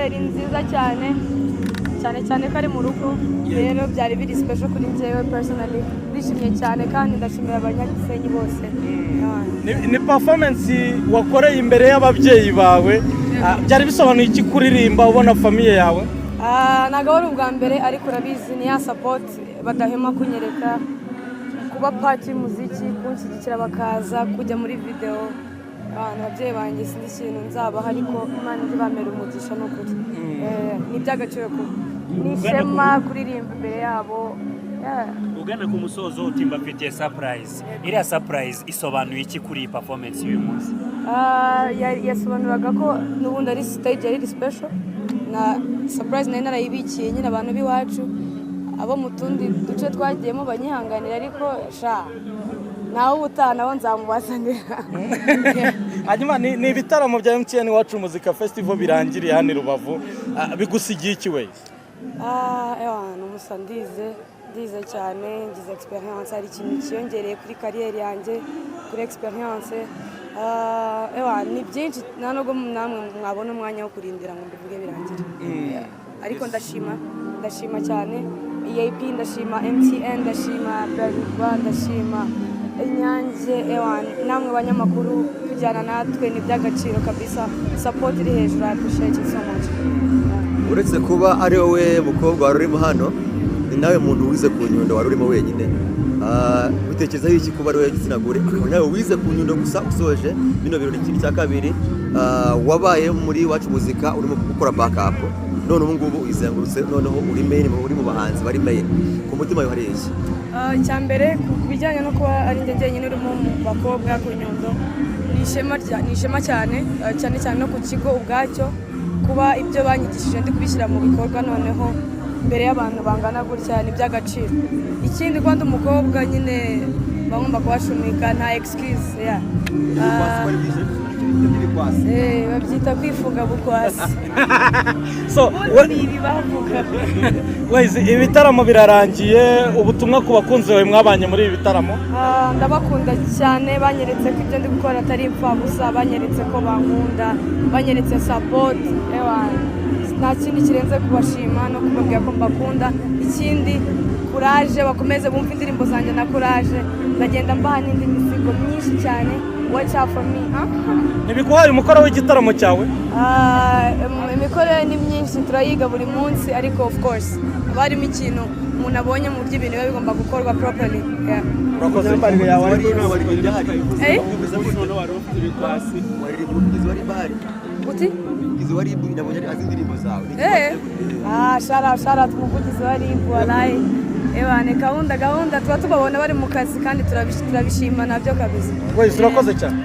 yari nziza cyane cyane ko ari mu rugo rero byari biri special kuri njyewe personally bishimye cyane kandi ndashimira abanyagisenyi bose. Ni performance wakoreye imbere y'ababyeyi bawe byari bisobanuye iki kuririmba ubona famille yawe? Ntabwo ari ubwa mbere ariko urabizi ni ya support badahema kunyereka kuba part y'umuziki kunshyigikira bakaza kujya muri video. Ababyeyi banjye sinzi ikintu nzabaha ariko Imana ibamera umugisha n'ukuri ni iby'agaciro ni ishema kuririmba imbere yabo. Ugana ku musozo utimba mfitiye surprise. Iriya surprise isobanuye iki kuri performance y'uyu munsi? Yasobanuraga ko n'ubundi ari stage yari special na surprise nari narayibikiye nyine abantu b'iwacu abo mu tundi duce twagiyemo banyihanganira ariko nawe ubutaha nabo nzamubazanira. Hanyuma ni ibitaramo bya MTN Iwacu Muzika Festival birangiriye hano i Rubavu bigusigiye iki we? N'umusa ndize cyane ngize experience hari ikintu kiyongereye kuri kariyeri yanjye kuri experience. Ni byinshi nta nubwo namwe mwabona umwanya wo kurindira ngo mbivuge birangire ariko ndashima cyane EAP, ndashima MTN, ndashima Bralirwa, ndashima Inyange, namwe banyamakuru kujyana natwe ni by'agaciro kabisa. Support iri hejuru, I appreciate it so much. Uretse kuba ari wowe mukobwa wari urimo hano ni nawe muntu wize ku Nyundo wari urimo wenyine, utekerezaho iki kuba ari wowe igitsina gore akaba nawe wize ku Nyundo gusa usoje bino birori ikindi cya kabiri wabaye muri Iwacu Muzika urimo gukora backup none ubu ngubu izengurutse noneho uri mu bahanzi bari main ku mutima hari iki? Cyambere kubijyanye no kuba ari njye nyine urimo mu bakobwa ku Nyundo ni ishema cyane no ku kigo ubwacyo kuba ibyo banyigishije ndi kubishyira mu bikorwa noneho mbere y'abantu bangana gutya ni by'agaciro. Ikindi ko ndi umukobwa nyine bagomba kubashumika nta excuse babyita kwifunga bukwasi. Ibitaramo birarangiye, ubutumwa ku bakunzi bawe mwabanye muri ibi bitaramo? Ndabakunda cyane, banyeretse ko ibyo ndi gukora atari impfabusa, banyeretse ko bankunda, banyeretse support. Nta kindi kirenze kubashima no kubabwira ko mbakunda. Ikindi courage, bakomeze bumva indirimbo zanjye na courage, ndagenda mbaha n'indi misigo myinshi cyane. Watch out for me. Ntibiguhaye umukoro w'igitaramo cyawe? Imikoro ni myinshi turayiga buri munsi ariko of course barimo ikintu umuntu abonye mu by'ibintu biba bigomba gukorwa properly. Urakoze cyane yawe ariko nabari byahari. Uti? Izo wari nabonye azi indirimbo zawe. Shara tumuvugizi wari walayi. Gahunda tuba tubabona bari mu kazi kandi turabishima nabyo kabisa. Urakoze cyane.